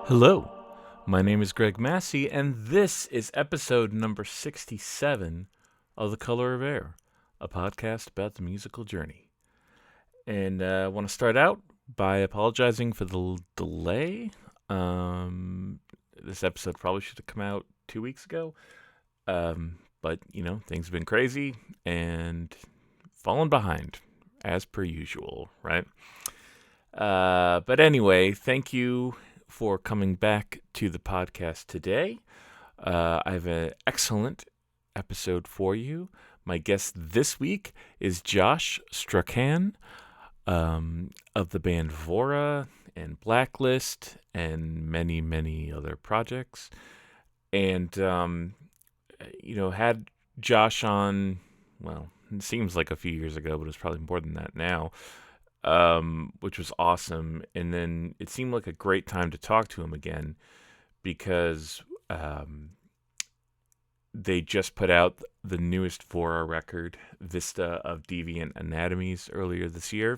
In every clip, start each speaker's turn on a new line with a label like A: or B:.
A: Hello, my name is Greg Massi, and this is episode number 67 of The Color of Air, a podcast about the musical journey. And I want to start out by apologizing for the delay. This episode probably should have come out 2 weeks ago, but, things have been crazy and fallen behind, as per usual, right? But anyway, thank you for coming back to the podcast today. I have an excellent episode for you. My guest this week is Josh Strachan of the band Vaura and Blacklist and many, many other projects. And, had Josh on, well, it seems like a few years ago, but it's probably more than that now. Which was awesome. And then it seemed like a great time to talk to him again because they just put out the newest Vaura record, Vista of Deviant Anatomies, earlier this year.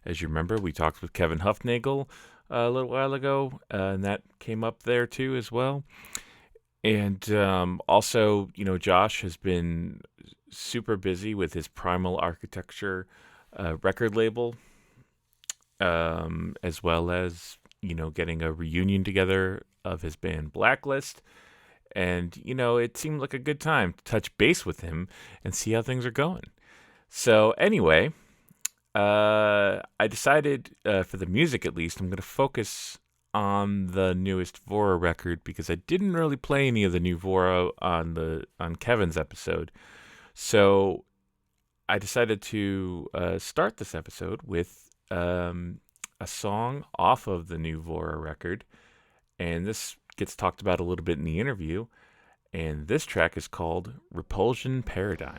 A: As you remember, we talked with Kevin Huffnagel a little while ago, and that came up there too as well. And also, Josh has been super busy with his Primal Architecture record label, as well as, getting a reunion together of his band Blacklist. And, it seemed like a good time to touch base with him and see how things are going. So anyway, I decided, for the music at least, I'm going to focus on the newest Vaura record because I didn't really play any of the new Vaura on Kevin's episode. So I decided to start this episode with a song off of the new Vaura record, and this gets talked about a little bit in the interview, and this track is called Repulsion Paradigm.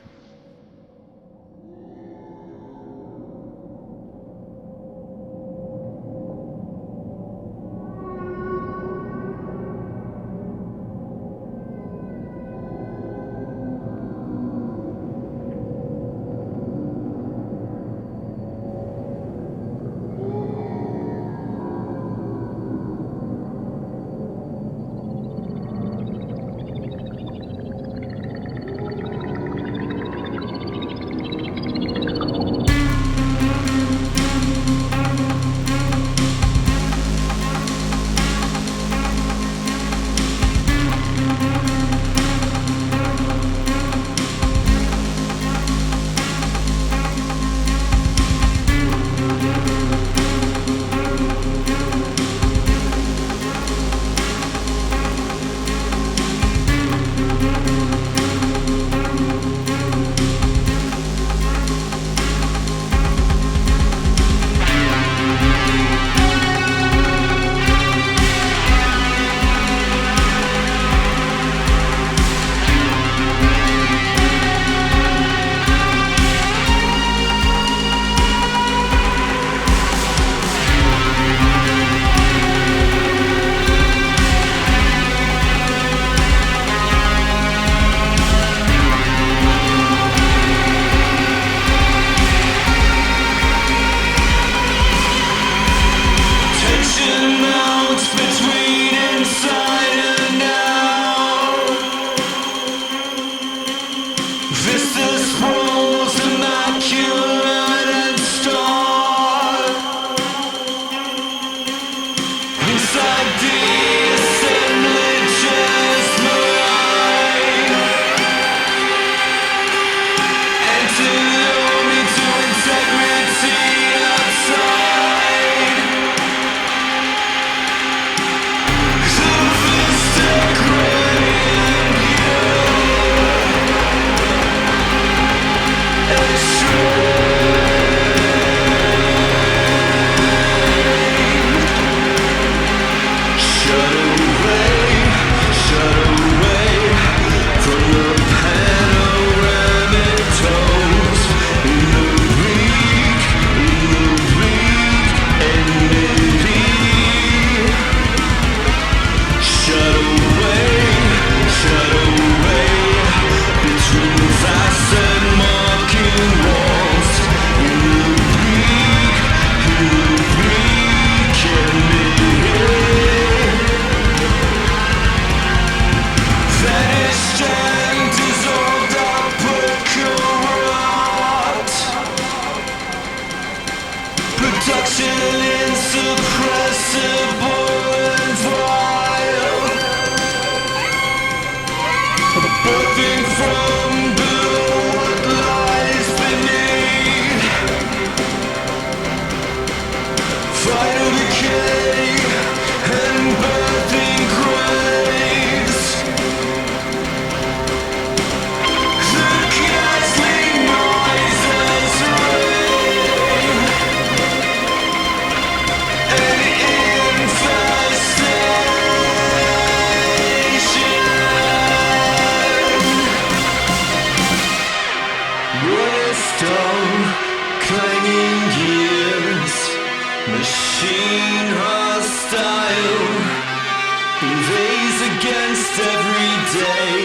B: every day,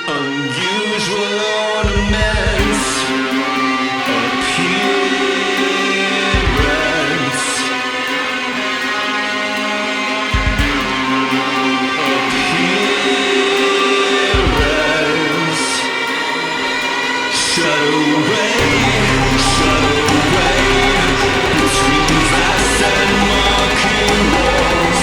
B: unusual ornaments, appearance, shut away, between glass and marking walls,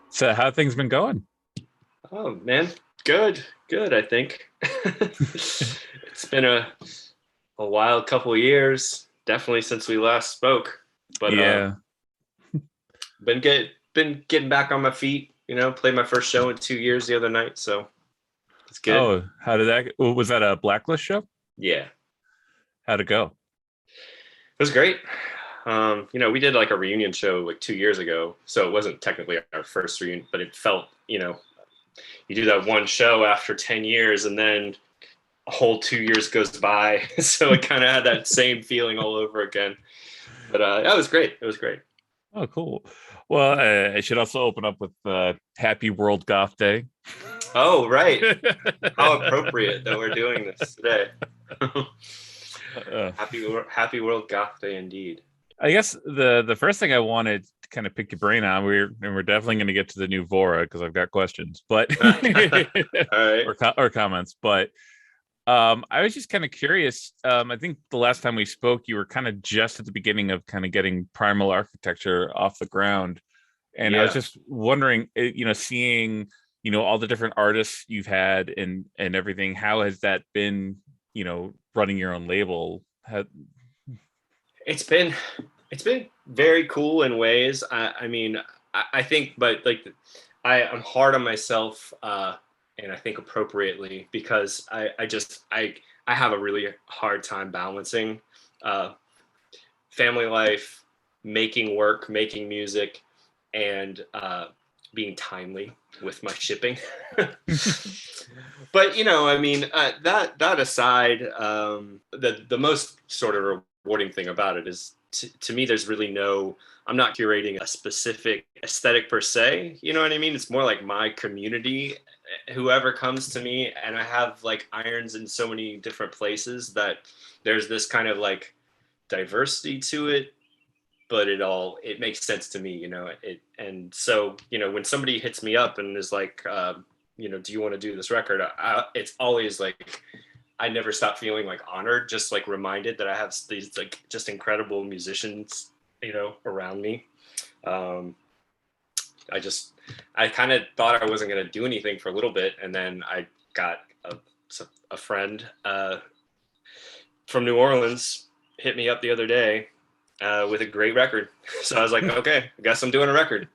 A: So how things been going?
C: Oh man, good, I think. It's been a wild couple of years, definitely since we last spoke. But
A: Yeah.
C: been getting back on my feet. Played my first show in 2 years the other night, so it's good.
A: Oh, how did that? Was that a Blacklist show?
C: Yeah,
A: How'd it go?
C: it was great. We did like a reunion show like 2 years ago, so it wasn't technically our first reunion, but it felt, you do that one show after 10 years and then a whole 2 years goes by. So it kind of had that same feeling all over again. But it was great. It was great.
A: Oh, cool. Well, I should also open up with Happy World Goth Day.
C: Oh, right. How appropriate that we're doing this today. Happy World Goth Day indeed.
A: I guess the first thing I wanted to kind of pick your brain on, we're definitely going to get to the new Vaura because I've got questions, but
C: All right.
A: or comments. But I was just kind of curious. I think the last time we spoke, you were kind of just at the beginning of kind of getting Primal Architecture off the ground, and I was just wondering, seeing all the different artists you've had and everything. How has that been? Running your own label.
C: It's been very cool in ways. I mean, I think, but like, I'm hard on myself, and I think appropriately, because I have a really hard time balancing family life, making work, making music, and being timely with my shipping. But I mean, that aside, the most sort of rewarding thing about it is, to me, there's really no I'm not curating a specific aesthetic per se. You know what I mean? It's more like my community, whoever comes to me, and I have like irons in so many different places that there's this kind of like diversity to it, but it makes sense to me, you know. And so, you know, when somebody hits me up and is like, you know, do you want to do this record? It's always like, I never stop feeling like honored, just like reminded that I have these like just incredible musicians, you know, around me. I kind of thought I wasn't going to do anything for a little bit, and then I got a friend from New Orleans hit me up the other day with a great record. So I was like, okay, I guess I'm doing a record.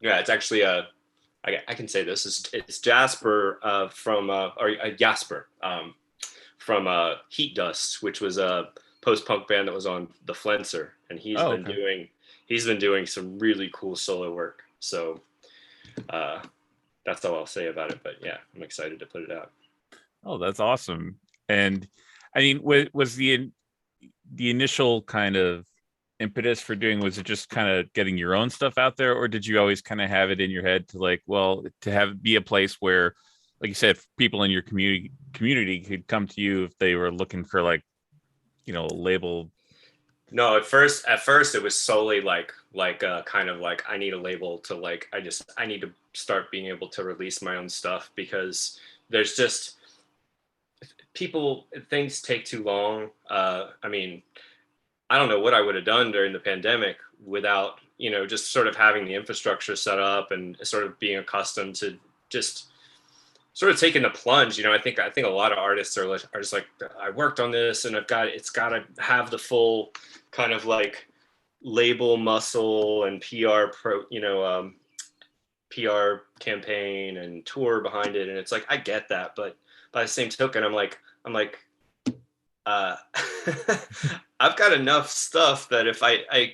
C: Yeah, it's actually I can say this. It's Jasper from Heat Dust, which was a post-punk band that was on the Flenser, and he's been doing some really cool solo work. So that's all I'll say about it. But yeah, I'm excited to put it out.
A: Oh, that's awesome. And I mean, was the initial kind of impetus for doing, was it just kind of getting your own stuff out there, or did you always kind of have it in your head to like, well, to have be a place where, like you said, people in your community could come to you if they were looking for like, you know, a label?
C: No, at first it was solely like kind of like, I need a label to like, I need to start being able to release my own stuff, because there's just things take too long. I mean, I don't know what I would have done during the pandemic without, you know, just sort of having the infrastructure set up and sort of being accustomed to just sort of taking the plunge. You know, I think a lot of artists are just like, I worked on this and it's got to have the full kind of like label muscle and PR campaign and tour behind it. And it's like, I get that, but by the same token, I'm like, I've got enough stuff that if I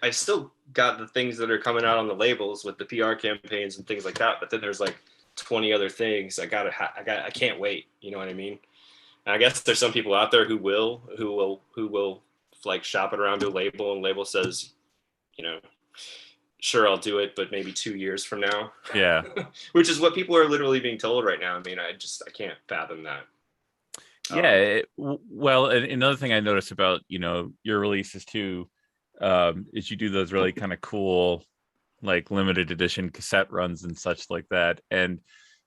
C: still got the things that are coming out on the labels with the PR campaigns and things like that, but then there's like 20 other things I can't wait. You know what I mean? And I guess there's some people out there who will like shop it around to a label, and label says, you know, sure, I'll do it, but maybe 2 years from now.
A: Yeah.
C: Which is what people are literally being told right now. I mean, I can't fathom that.
A: Yeah. Well, another thing I noticed about, you know, your releases too, is you do those really kind of cool, like limited edition cassette runs and such like that. And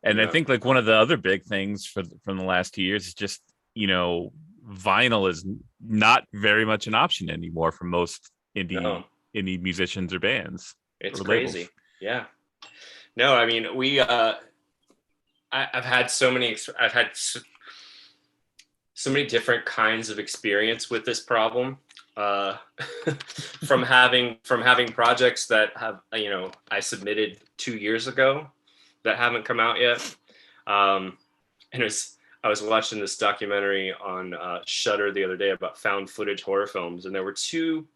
C: Yeah.
A: I think like one of the other big things from the last 2 years is just, you know, vinyl is not very much an option anymore for most indie musicians or bands.
C: It's
A: or
C: crazy.
A: labels.
C: Yeah. No, I mean, I've had so many different kinds of experience with this problem, from having projects that have, you know, I submitted 2 years ago that haven't come out yet. And I was watching this documentary on Shudder the other day about found footage horror films, and there were two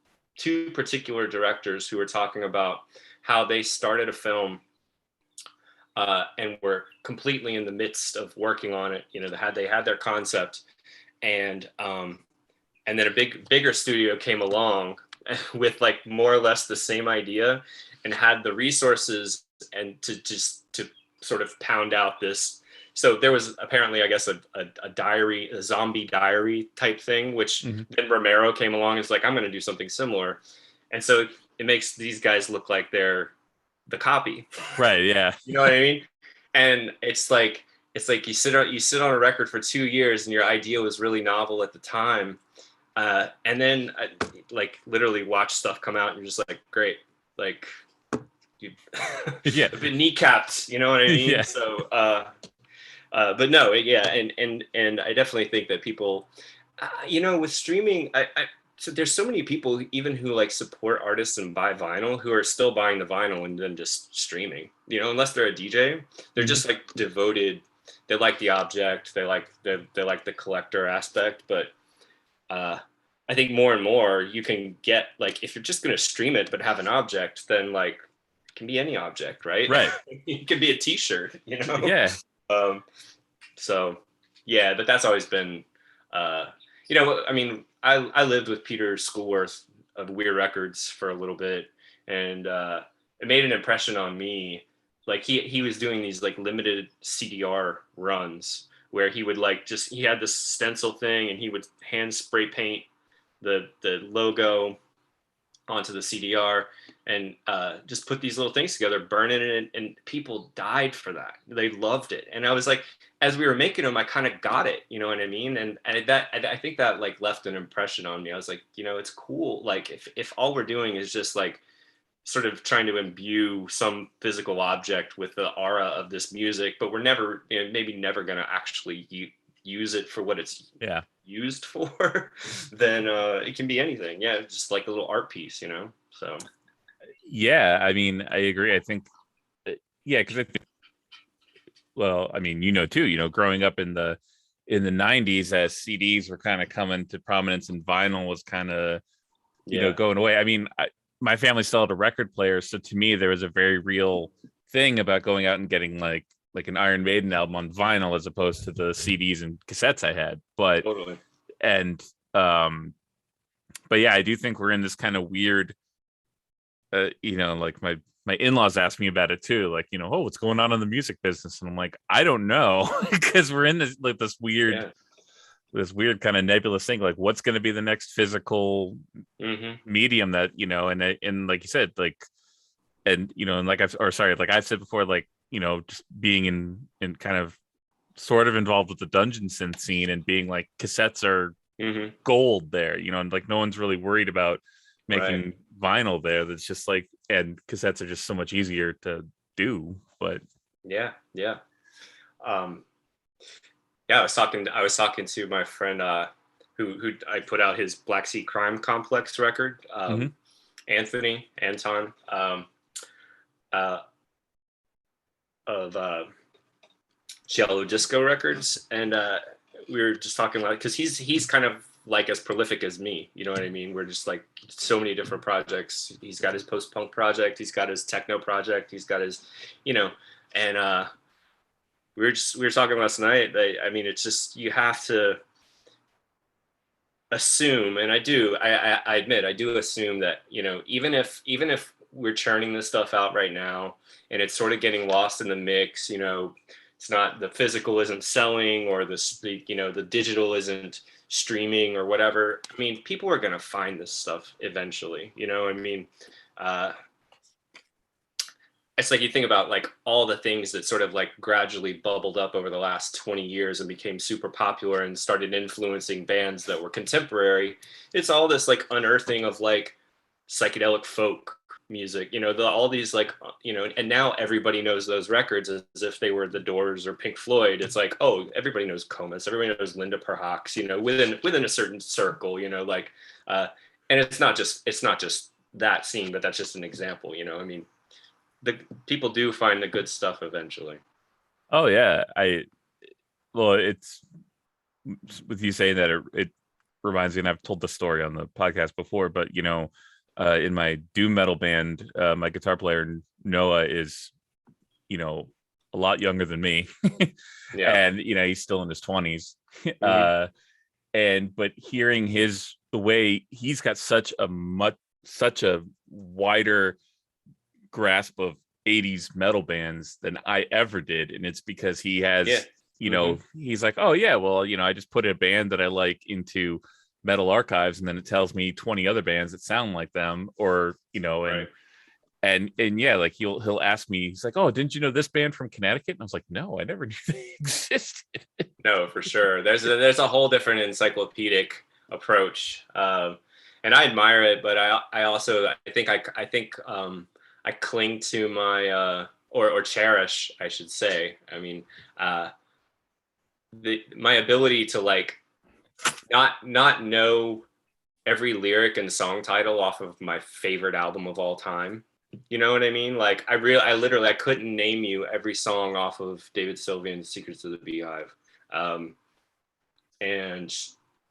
C: particular directors who were talking about how they started a film and were completely in the midst of working on it. You know, they had their concept, and then a bigger studio came along with like more or less the same idea and had the resources and to sort of pound out this. So there was apparently, I guess, a zombie diary type thing, which then Romero came along and was like, I'm going to do something similar. And so it makes these guys look like they're the copy.
A: Right. Yeah.
C: You know what I mean? And it's like you sit on a record for 2 years and your idea was really novel at the time. And then like literally watch stuff come out and you're just like, great. Like you
A: Yeah.
C: have been kneecapped, you know what I mean?
A: Yeah.
C: So, but no, yeah. And I definitely think that people, you know, with streaming, so there's so many people even who like support artists and buy vinyl who are still buying the vinyl and then just streaming, you know, unless they're a DJ, they're just like devoted. They like the object. They like the collector aspect. But I think more and more you can get, like, if you're just going to stream it but have an object, then like it can be any object, right?
A: Right.
C: It could be a T-shirt, you know?
A: Yeah.
C: So yeah, but that's always been, you know, I mean, I lived with Peter Schoolworth of Weird Records for a little bit, and it made an impression on me. Like he was doing these like limited CDR runs where he would like just he had this stencil thing and he would hand spray paint the logo onto the CDR and just put these little things together, burn it in, and people died for that. They loved it, and I was like, as we were making them, I kind of got it, you know what I mean? And I think that like left an impression on me. I was like, you know, it's cool. Like if all we're doing is just like sort of trying to imbue some physical object with the aura of this music, but we're never, you know, maybe never going to actually use it for what it's used for, then it can be anything. Yeah, just like a little art piece, you know. So
A: yeah, I mean, I agree. I think yeah, because I think, well, I mean, you know too, you know, growing up in the 90s as CDs were kind of coming to prominence and vinyl was kind of, you know, going away. I mean, my family still had a record player, so to me there was a very real thing about going out and getting like an Iron Maiden album on vinyl as opposed to the CDs and cassettes I had. But
C: totally.
A: And but yeah, I do think we're in this kind of weird you know, like my in-laws asked me about it too, like, you know, oh, what's going on in the music business? And I'm like, I don't know, because we're in this like this weird kind of nebulous thing, like what's going to be the next physical medium that, you know, and like you said, like, and you know, and like I've said before, like, you know, just being in kind of sort of involved with the dungeon synth scene and being like cassettes are gold there, you know, and like no one's really worried about making vinyl there. That's just like, and cassettes are just so much easier to do. But
C: yeah I was talking to my friend who I put out his Black Sea Crime Complex record, Anton of Jello Disco Records, and we were just talking about, because he's kind of like as prolific as me, you know what I mean? We're just like so many different projects. He's got his post-punk project, he's got his techno project, he's got his, you know, and we were talking last night. I mean, it's just, you have to assume, and I admit I do assume that, you know, even if we're churning this stuff out right now and it's sort of getting lost in the mix, you know, it's not, the physical isn't selling, or the you know, the digital isn't streaming or whatever. I mean, people are going to find this stuff eventually, you know. I mean, it's like you think about like all the things that sort of like gradually bubbled up over the last 20 years and became super popular and started influencing bands that were contemporary. It's all this like unearthing of like psychedelic folk music, you know, all these like, you know, and now everybody knows those records as if they were the Doors or Pink Floyd. It's like, oh, everybody knows Comus, everybody knows Linda Perhacs, you know, within a certain circle, you know, like, and it's not just that scene, but that's just an example, you know. I mean, the people do find the good stuff eventually.
A: Oh yeah, well, it's with you saying that, it reminds me, and I've told the story on the podcast before, but you know, in my doom metal band, my guitar player Noah is, you know, a lot younger than me. And you know, he's still in his 20s. But hearing the way he's got such a wider grasp of 80s metal bands than I ever did, and it's because he has you know, he's like, oh yeah, well, you know, I just put a band that I like into Metal Archives, and then it tells me 20 other bands that sound like them, or you know, and yeah, like he'll ask me, he's like, oh, didn't you know this band from Connecticut? And I was like, no, I never knew they existed.
C: No, for sure. There's a whole different encyclopedic approach, and I admire it, but I also I think I cling to my or cherish, I should say. I mean, my ability to like not know every lyric and song title off of my favorite album of all time. You know what I mean? Like I literally couldn't name you every song off of David Sylvian's Secrets of the Beehive. And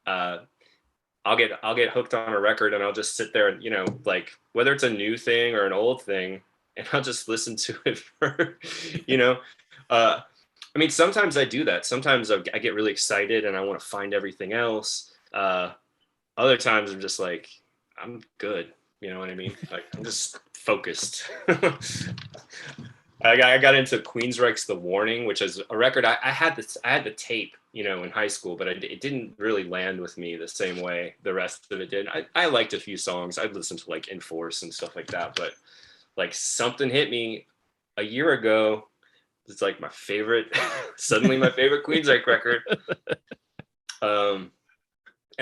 C: I'll get hooked on a record and I'll just sit there and, you know, like whether it's a new thing or an old thing, and I'll just listen to it for, you know, I mean, sometimes I do that. Sometimes I get really excited and I want to find everything else. Other times I'm just like, I'm good. You know what I mean? Like, I'm just focused. I got into Queensryche's The Warning, which is a record. I had the tape, you know, in high school, but it didn't really land with me the same way the rest of it did. I liked a few songs. I'd listened to like Enforce and stuff like that, but like something hit me a year ago. It's like my favorite, suddenly my favorite Queensryche record. And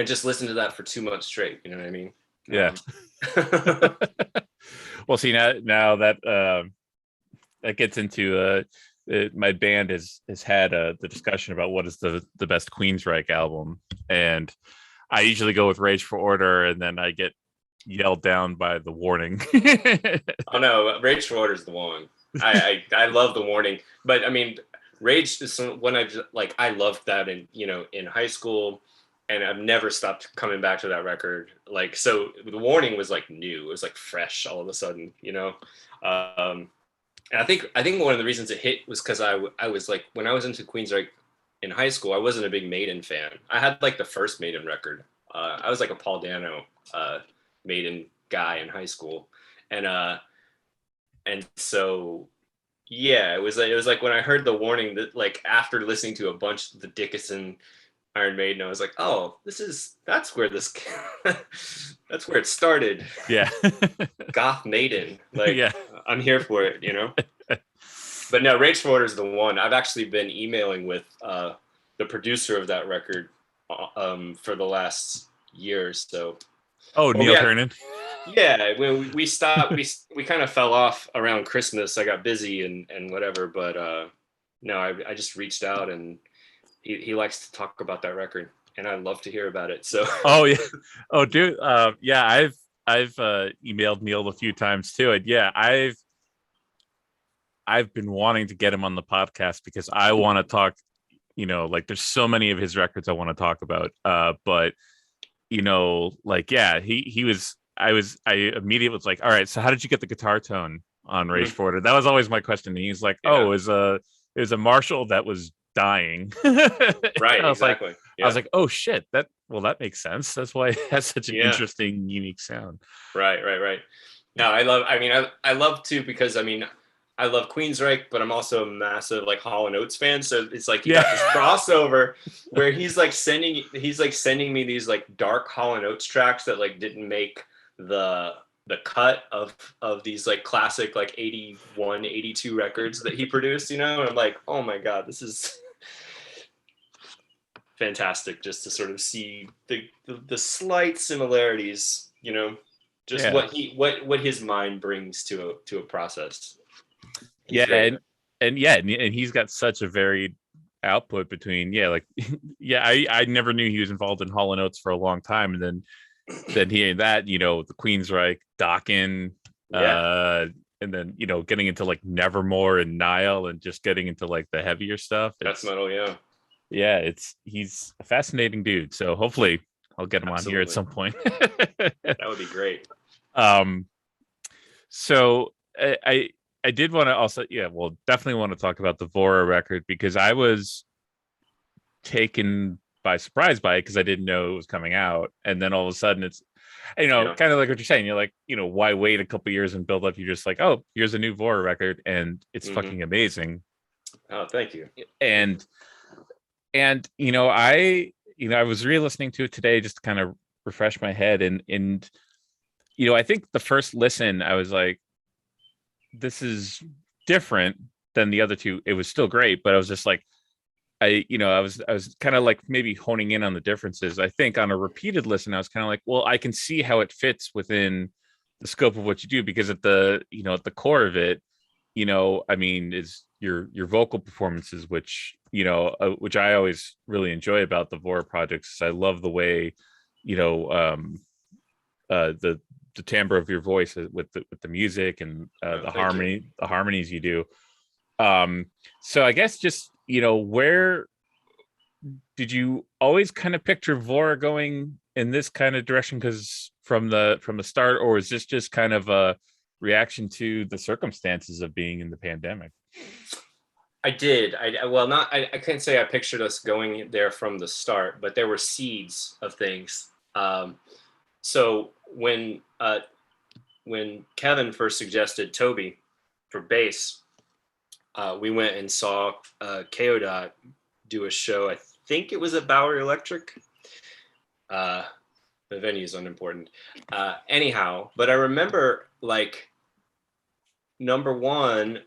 C: just listen to that for 2 months straight. You know what I mean?
A: Yeah. Well, see, now that that gets into my band has had the discussion about what is the best Queensryche album, and I usually go with Rage for Order, and then I get yelled down by The Warning.
C: Oh no, Rage for Order is the one. I love The Warning, but I mean, Rage is when I loved that in high school, and I've never stopped coming back to that record. Like, so The Warning was like new, it was like fresh all of a sudden, you know. And I think one of the reasons it hit was because I was like, when I was into Queensryche in high school, I wasn't a big Maiden fan. I had like the first Maiden record. I was like a Paul Dano Maiden guy in high school, and so yeah, it was like when I heard The Warning, that like after listening to a bunch of the Dickinson Iron Maiden, I was like, oh, that's where that's where it started.
A: Yeah.
C: Goth Maiden, like,
A: yeah.
C: I'm here for it, you know. But no, Rage for Order is the one. I've actually been emailing with the producer of that record for the last year or so.
A: Oh, Neil Kernon.
C: Yeah, when we stopped, we kind of fell off around Christmas. I got busy and whatever, but no, I just reached out, and he likes to talk about that record, and I love to hear about it. So
A: oh yeah, oh dude, yeah, I've emailed Neil a few times too, and yeah, I've been wanting to get him on the podcast because I want to talk, you know, like there's so many of his records I want to talk about, but you know, like, yeah, I immediately was like, all right, so how did you get the guitar tone on Rage for Order? That was always my question. And he's like, oh, it was a Marshall that was dying.
C: Right, exactly.
A: Like, I was like, oh shit, that makes sense. That's why it has such an interesting, unique sound.
C: Right. No, I love too, because I mean, I love Queensryche, but I'm also a massive like Hall & Oates fan. So it's like you got this crossover where he's like sending me these like dark Hall & Oates tracks that like didn't make the cut of these like classic like 81, 82 records that he produced, you know. And I'm like, oh my god, this is fantastic, just to sort of see the slight similarities, you know, just what his mind brings to a process.
A: And he's got such a varied output between I never knew he was involved in Hall & Oates for a long time, and then he had that, you know, the Queensryche, Dokken, and then, you know, getting into like Nevermore and Nile, and just getting into like the heavier stuff.
C: That's metal,
A: he's a fascinating dude. So hopefully I'll get him on here at some point.
C: That would be great.
A: So I did want to also, definitely want to talk about the Vaura record, because I was taken by surprise by it because I didn't know it was coming out. And then all of a sudden it's, you know, kind of like what you're saying. You're like, you know, why wait a couple years and build up? You're just like, oh, here's a new Vaura record, and it's fucking amazing.
C: Oh, thank you.
A: And you know, I was re-listening to it today just to kind of refresh my head, and you know, I think the first listen I was like, this is different than the other two. It was still great, but I was just like, I was kind of like maybe honing in on the differences. I think on a repeated listen, I was kind of like, well, I can see how it fits within the scope of what you do, because at the core of it, you know, I mean, is your vocal performances, which, you know, which I always really enjoy about the Vaura projects. I love the way, you know, the timbre of your voice with the music and the harmonies you do. So I guess just, you know, where did you always kind of picture Vaura going in this kind of direction, because from the start, or is this just kind of a reaction to the circumstances of being in the pandemic?
C: I did. I can't say I pictured us going there from the start, but there were seeds of things. So when Kevin first suggested Toby for bass, we went and saw KO do a show. I think it was at Bowery Electric. The venue is unimportant. Anyhow, but I remember like number one,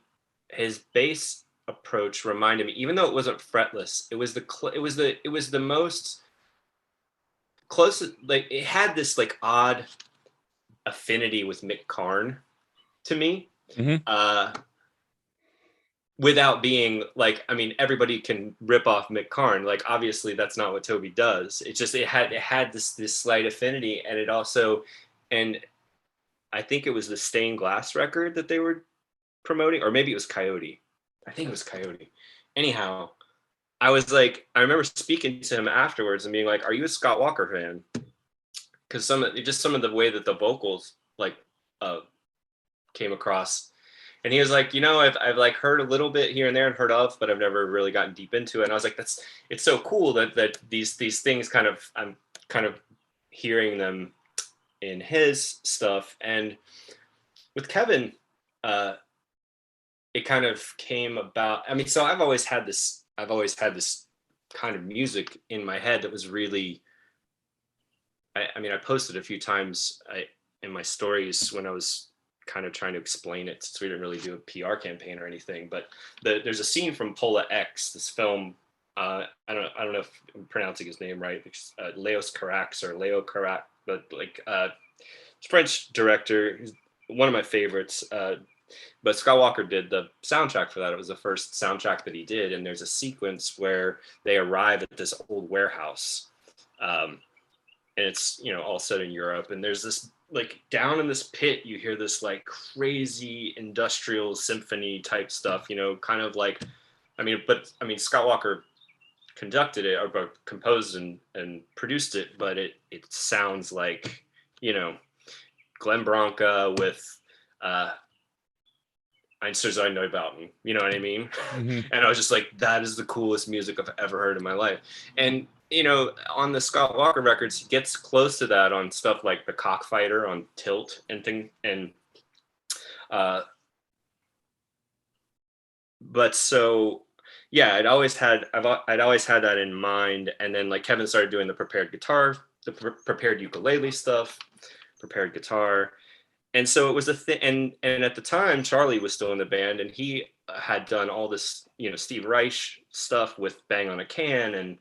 C: his bass approach reminded me, even though it wasn't fretless, it was the most close. Like it had this like odd affinity with Mick Karn to me. Without being like, I mean, everybody can rip off Mick Karn. Like, obviously, that's not what Toby does. It just it had this slight affinity, and it also, and I think it was the Stained Glass record that they were promoting, or maybe it was Coyote. I think it was Coyote. Anyhow, I was like, I remember speaking to him afterwards and being like, "Are you a Scott Walker fan?" Because some of the way that the vocals like came across. And he was like, you know, I've like heard a little bit here and there and heard of, but I've never really gotten deep into it. And I was like, it's so cool that these things kind of, I'm kind of hearing them in his stuff. And with Kevin, it kind of came about. I mean, so I've always had this kind of music in my head that was really, I mean, I posted a few times in my stories when I was kind of trying to explain it, since we didn't really do a PR campaign or anything, but there's a scene from Pola X, this film. I don't know if I'm pronouncing his name right. Leos Carax or Leo Carax, but like French director, one of my favorites. But Scott Walker did the soundtrack for that. It was the first soundtrack that he did, and there's a sequence where they arrive at this old warehouse, and it's, you know, all set in Europe, and there's this, like, down in this pit, you hear this like crazy industrial symphony type stuff, you know, kind of like, I mean, Scott Walker conducted it or composed and produced it, but it sounds like, you know, Glenn Branca with Einstürzende Neubauten, you know what I mean? And I was just like, that is the coolest music I've ever heard in my life. And you know, on the Scott Walker records, he gets close to that on stuff like The Cockfighter on Tilt and thing. And but so yeah, I'd always had that in mind. And then like Kevin started doing the prepared guitar, the prepared ukulele stuff, prepared guitar. And so it was a thing. And at the time, Charlie was still in the band, and he had done all this, you know, Steve Reich stuff with Bang on a Can. And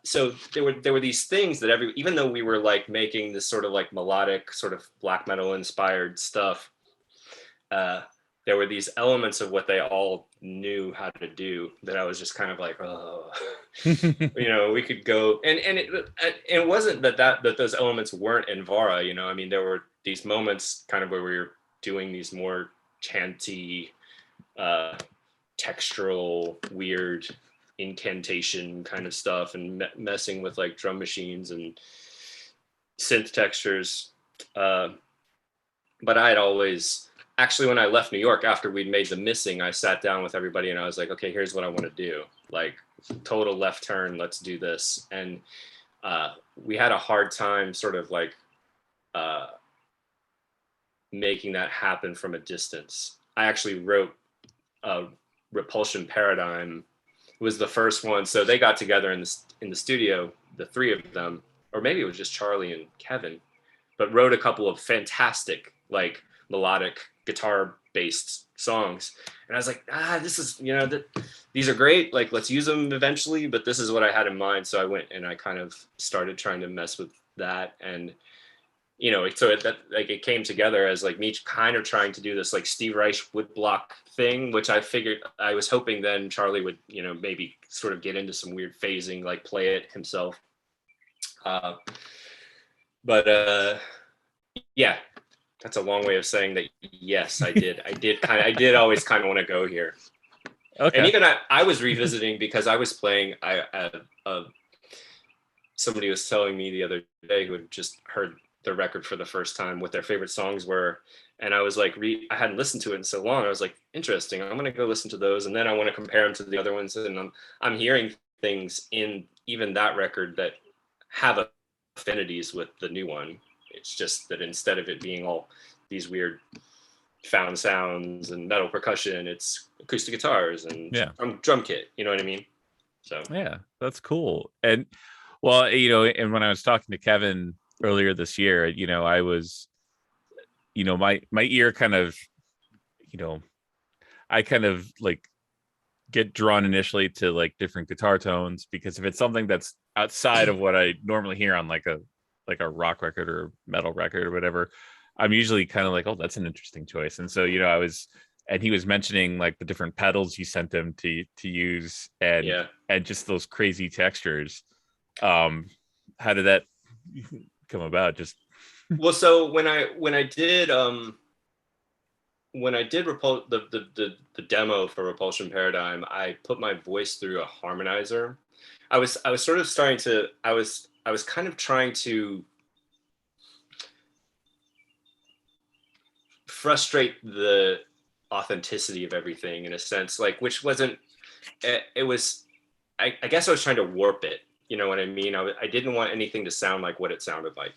C: so there were these things that even though we were like making this sort of like melodic, sort of black metal inspired stuff, there were these elements of what they all knew how to do that I was just kind of like, oh, you know, we could go. And it wasn't that those elements weren't in Vaura, you know. I mean, there were these moments kind of where we were doing these more chanty, textural, weird incantation kind of stuff, and messing with like drum machines and synth textures. But I had always, actually, when I left New York after we'd made The Missing, I sat down with everybody and I was like, okay, here's what I want to do. Like, total left turn, let's do this. And we had a hard time sort of like making that happen from a distance. I actually wrote Repulsion Paradigm. It was the first one. So they got together in the studio, the three of them, or maybe it was just Charlie and Kevin, but wrote a couple of fantastic, like, melodic guitar based songs. And I was like, this is, you know, these are great. Like, let's use them eventually, but this is what I had in mind. So I went and I kind of started trying to mess with that. And, you know, so it came together as like me kind of trying to do this like Steve Reich woodblock thing, which I figured, I was hoping then Charlie would, you know, maybe sort of get into some weird phasing, like play it himself. Yeah, that's a long way of saying that. Yes, I did. I did always kind of want to go here. Okay. And even I was revisiting because I was playing. Somebody was telling me the other day who had just heard the record for the first time what their favorite songs were, and I was like, I hadn't listened to it in so long. I was like, interesting. I'm gonna go listen to those, and then I want to compare them to the other ones. And I'm hearing things in even that record that have affinities with the new one. It's just that instead of it being all these weird found sounds and metal percussion, it's acoustic guitars and drum kit. You know what I mean? So
A: Yeah, that's cool. And well, and when I was talking to Kevin earlier this year, I was, my ear kind of, I kind of like get drawn initially to like different guitar tones, because if it's something that's outside of what I normally hear on like a rock record or metal record or whatever, I'm usually kind of like, oh, that's an interesting choice. And so, and he was mentioning like the different pedals you sent him to use, and just those crazy textures. How did that come about? Just
C: well, so when I did the demo for Repulsion Paradigm, I put my voice through a harmonizer. I was sort of starting to I was kind of trying to frustrate the authenticity of everything in a sense, like, which wasn't, it was, I guess I was trying to warp it. You know what I mean? I didn't want anything to sound like what it sounded like,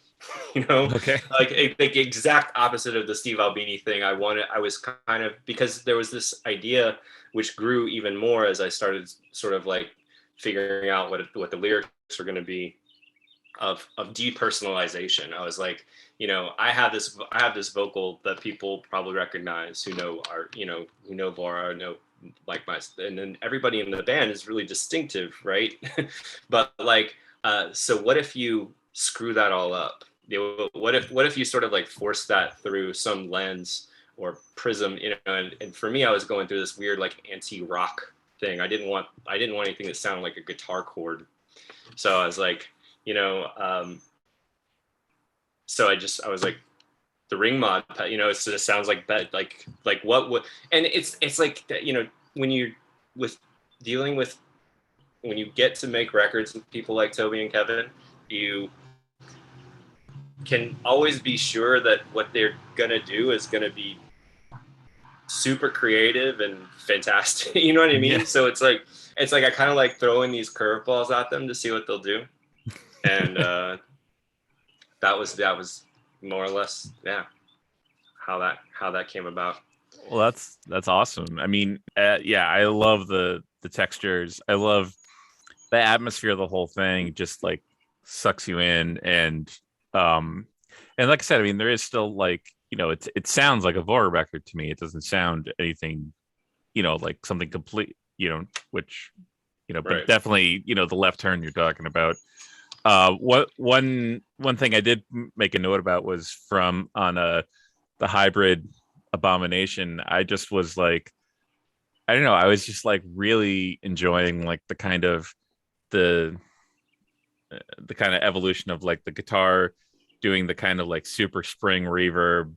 A: okay.
C: like the exact opposite of the Steve Albini thing. I was kind of, because there was this idea which grew even more as I started sort of like figuring out what the lyrics were going to be, of depersonalization. I was like, I have this vocal that people probably recognize, who know Vaura, know like my, and then everybody in the band is really distinctive, right? But like, so what if you screw that all up? What if you sort of like force that through some lens or prism, and for me, I was going through this weird like anti-rock thing. I didn't want anything that sounded like a guitar chord. So I was like, so I was like, the ring mod, it sounds like that, like what would, and it's like, when you're dealing with, when you get to make records with people like Toby and Kevin, you can always be sure that what they're gonna do is gonna be super creative and fantastic. You know what I mean? Yeah. So it's like I kind of like throwing these curveballs at them to see what they'll do, and that was more or less, how that came about.
A: Well, that's awesome. I mean, I love the textures. I love the atmosphere of the whole thing. Just like sucks you in, and like I said, I mean, there is still like, it sounds like a Vaura record to me. It doesn't sound anything, like something complete, which, but right. Definitely, the left turn you're talking about. What one thing I did make a note about was from on the hybrid Abomination. I just was like, I don't know, I was just like really enjoying like the kind of evolution of like the guitar doing the kind of like super spring reverb,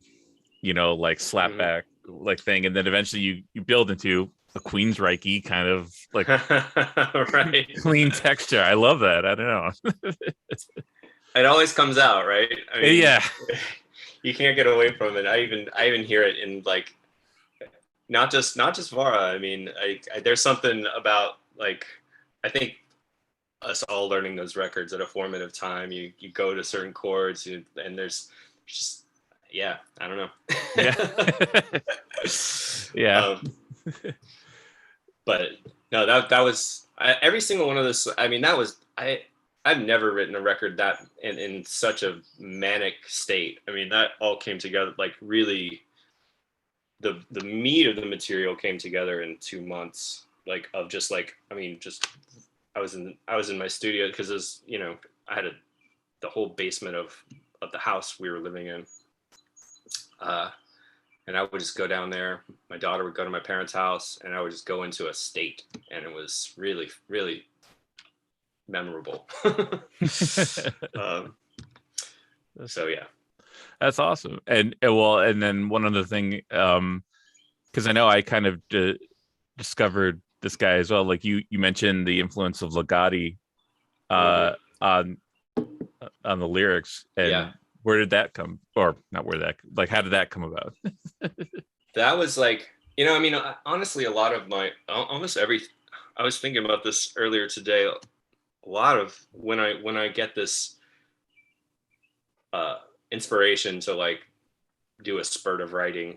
A: like slapback like thing, and then eventually you build into a Queensryche kind of like
C: right.
A: clean texture. I love that. I don't know.
C: It always comes out, right? I
A: mean, yeah.
C: You can't get away from it. I even hear it in like, not just Vaura. I mean, there's something about like, I think us all learning those records at a formative time, you go to certain chords, and there's just, I don't know.
A: Yeah.
C: But no, that was, every single one of those. I mean, that was, I've never written a record that in such a manic state. I mean, that all came together, like really, the meat of the material came together in 2 months, like of just like, I mean, just, I was in my studio, because there's, I had the whole basement of the house we were living in. And I would just go down there. My daughter would go to my parents' house, and I would just go into a state, and it was really, really memorable. So yeah,
A: that's awesome. And then one other thing, because I know I kind of discovered this guy as well. Like you mentioned the influence of Legati on the lyrics, and where did that come, or not where that, like, how did that come about?
C: That was like, I mean, honestly, a lot of my, almost every, I was thinking about this earlier today. A lot of when I get this inspiration to like do a spurt of writing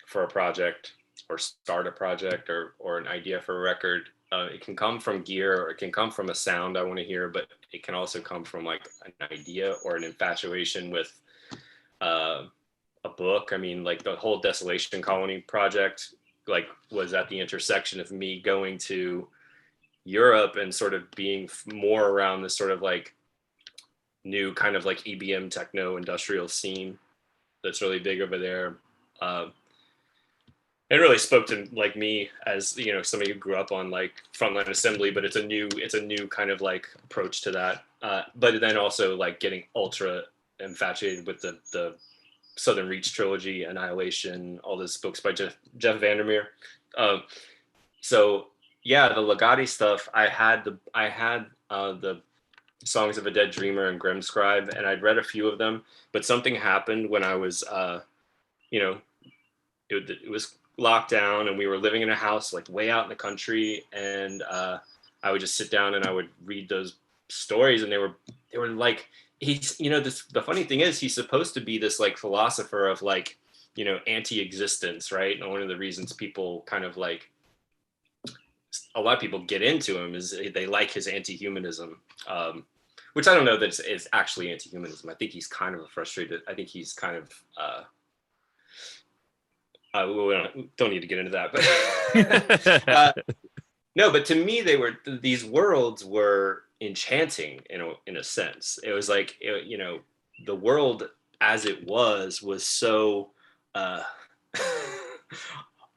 C: for a project or start a project or an idea for a record, it can come from gear or it can come from a sound I want to hear, but it can also come from like an idea or an infatuation with a book. I mean, like the whole Desolation Colony project, like was at the intersection of me going to Europe and sort of being more around this sort of like new kind of like EBM techno industrial scene that's really big over there. It really spoke to like me as, you know, somebody who grew up on like frontline assembly, but it's a new kind of like approach to that. But then also like getting ultra infatuated with the Southern Reach trilogy, Annihilation, all those books by Jeff Vandermeer. So yeah, the Legati stuff, I had the Songs of a Dead Dreamer and Grimscribe, and I'd read a few of them, but something happened when I was, you know, it was locked down and we were living in a house like way out in the country, and I would just sit down and I would read those stories, and they were like, he's, you know, the funny thing is he's supposed to be this like philosopher of like, you know, anti-existence, right? And one of the reasons people kind of like, a lot of people get into him is they like his anti-humanism, which I don't know that it's actually anti-humanism. I think he's kind of frustrated. I think he's kind of, we don't need to get into that, but no, but to me, these worlds were enchanting in a sense. It was like, you know, the world as it was so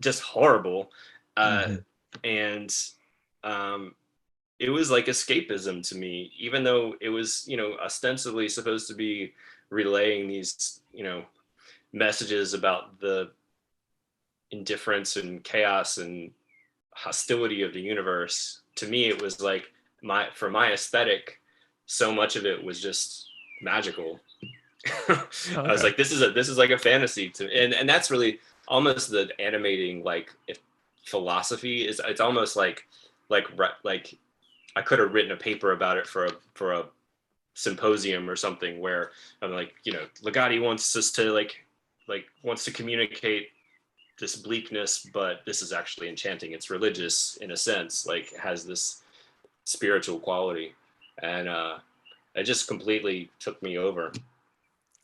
C: just horrible. And it was like escapism to me, even though it was, you know, ostensibly supposed to be relaying these, you know, messages about the indifference and chaos and hostility of the universe. To me, it was like for my aesthetic, so much of it was just magical. Okay. I was like, this is like a fantasy and that's really almost the animating like philosophy is. It's almost like I could have written a paper about it for a symposium or something, where I'm like, you know, Legati wants us to like wants to communicate this bleakness, but this is actually enchanting. It's religious in a sense, like it has this spiritual quality, and it just completely took me over.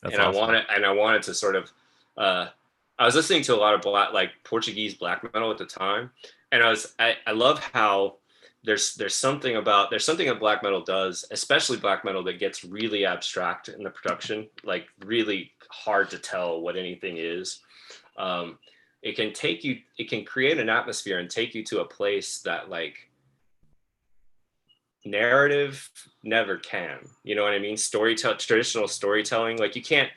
C: That's and awesome. I wanted to sort of I was listening to a lot of Portuguese black metal at the time, and I love how there's something that black metal does, especially black metal, that gets really abstract in the production, like really hard to tell what anything is. It can create an atmosphere and take you to a place that like narrative never can. You know what I mean? Traditional storytelling, like you can't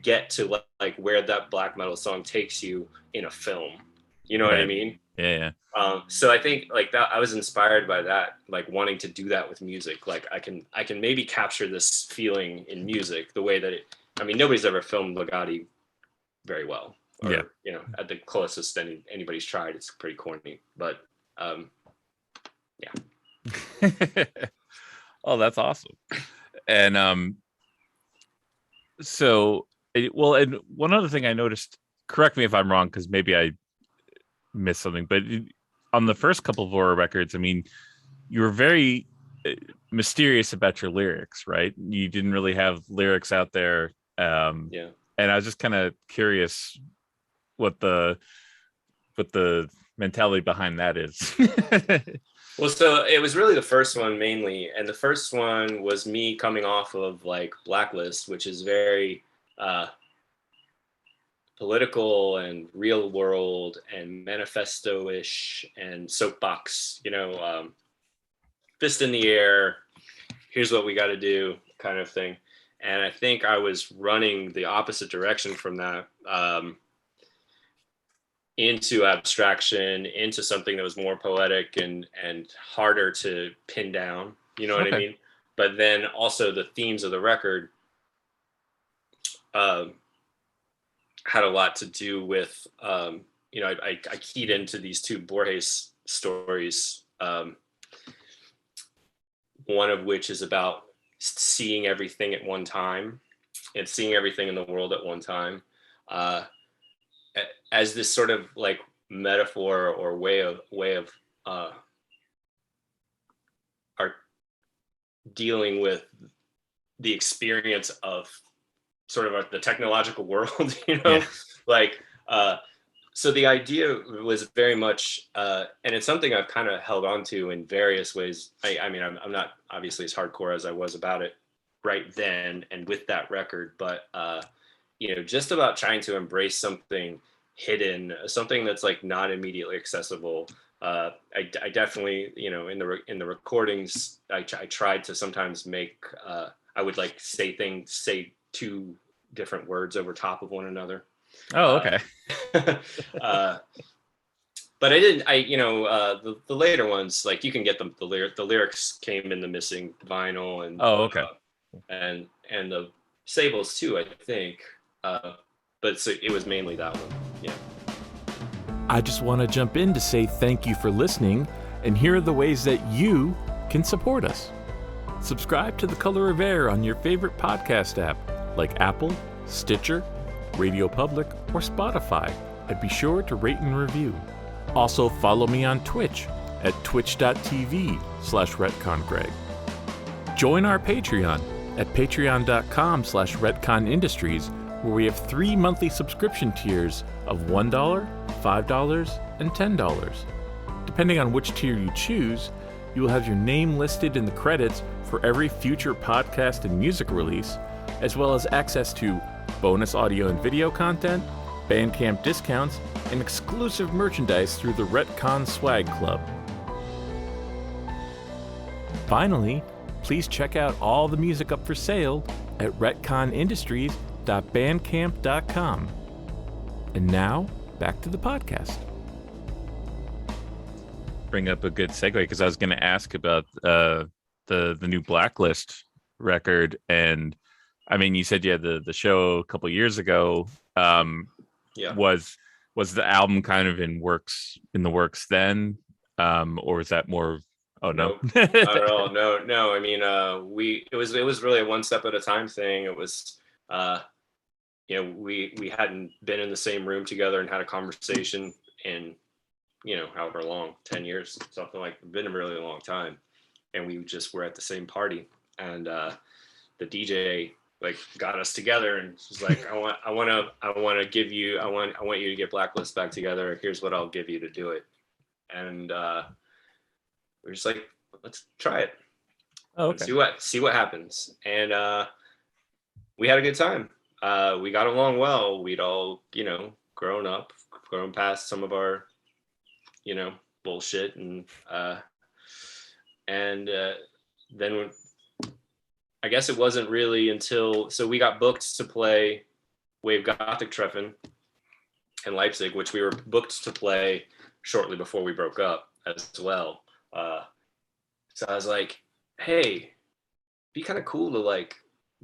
C: get to like where that black metal song takes you in a film. You know what I mean?
D: Yeah.
C: So I think like that, I was inspired by that, like wanting to do that with music. Like I can maybe capture this feeling in music the way that nobody's ever filmed Legati very well. Or, yeah. You know, at the closest anybody's tried, it's pretty corny. But yeah.
D: Oh, that's awesome. And so, well, and one other thing I noticed, correct me if I'm wrong, because maybe I missed something, but on the first couple of Vaura records, I mean, you were very mysterious about your lyrics, right? You didn't really have lyrics out there. Yeah. And I was just kind of curious what the mentality behind that is.
C: Well, so it was really the first one mainly, and the first one was me coming off of like Blacklist, which is very political and real world and manifesto-ish and soapbox, you know, fist in the air, here's what we got to do kind of thing. And I think I was running the opposite direction from that, into abstraction, into something that was more poetic and harder to pin down, you know what I mean? But then also the themes of the record had a lot to do with, you know, I keyed into these two Borges stories, one of which is about seeing everything at one time, and seeing everything in the world at one time, uh, as this sort of like metaphor or way of art dealing with the experience of sort of the technological world,
D: Yeah.
C: like, so the idea was very much, and it's something I've kind of held on to in various ways. I mean, I'm not obviously as hardcore as I was about it right then and with that record, but, just about trying to embrace something hidden, something that's like not immediately accessible. I definitely, in the recordings, I tried to sometimes make, I would like say two different words over top of one another.
D: Oh, okay.
C: But I didn't. The later ones, like you can get them. The lyrics came in the missing vinyl, and
D: Oh, okay.
C: and the Sables too, I think. But so it was mainly that one. Yeah.
A: I just want to jump in to say thank you for listening, and here are the ways that you can support us. Subscribe to The Color of Air on your favorite podcast app like Apple, Stitcher, Radio Public, or Spotify, and be sure to rate and review. Also follow me on Twitch at twitch.tv/retcongreg. Join our Patreon at patreon.com/Ret Con Industries, where we have 3 monthly subscription tiers of $1, $5, and $10. Depending on which tier you choose, you will have your name listed in the credits for every future podcast and music release, as well as access to bonus audio and video content, Bandcamp discounts, and exclusive merchandise through the Ret Con Swag Club. Finally, please check out all the music up for sale at retconindustries.bandcamp.com. And now, back to the podcast.
D: Bring up a good segue because I was going to ask about the new Blacklist record, and I mean, you said you had the show a couple years ago.
C: Yeah.
D: Was the album kind of in the works then, or was that more? Oh no,
C: Nope. Not at all. No. I mean, it was really a one step at a time thing. It was, we hadn't been in the same room together and had a conversation in, however long, 10 years, something like, been a really long time, and we just were at the same party, and the DJ like got us together and was like, I want you to get Blacklist back together. Here's what I'll give you to do it. And we're just like, let's try it.
D: Oh, okay.
C: See what happens. And we had a good time. We got along well. We'd all, grown past some of our, bullshit, and then I guess it wasn't really until, so we got booked to play Wave Gothic Treffen in Leipzig, which we were booked to play shortly before we broke up as well. So I was like, hey, it'd be kind of cool to like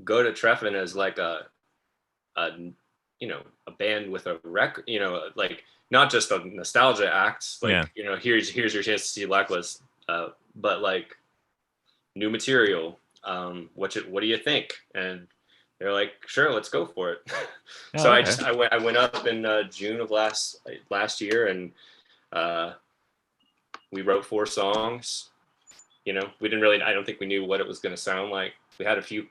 C: go to Treffen as like a band with a record, like not just a nostalgia act, like, here's your chance to see Blacklist, but like new material. What do you think? And they're like, sure, let's go for it. So
D: okay.
C: I went up in June of last year, and we wrote 4 songs. We didn't really, I don't think we knew what it was going to sound like. We had a few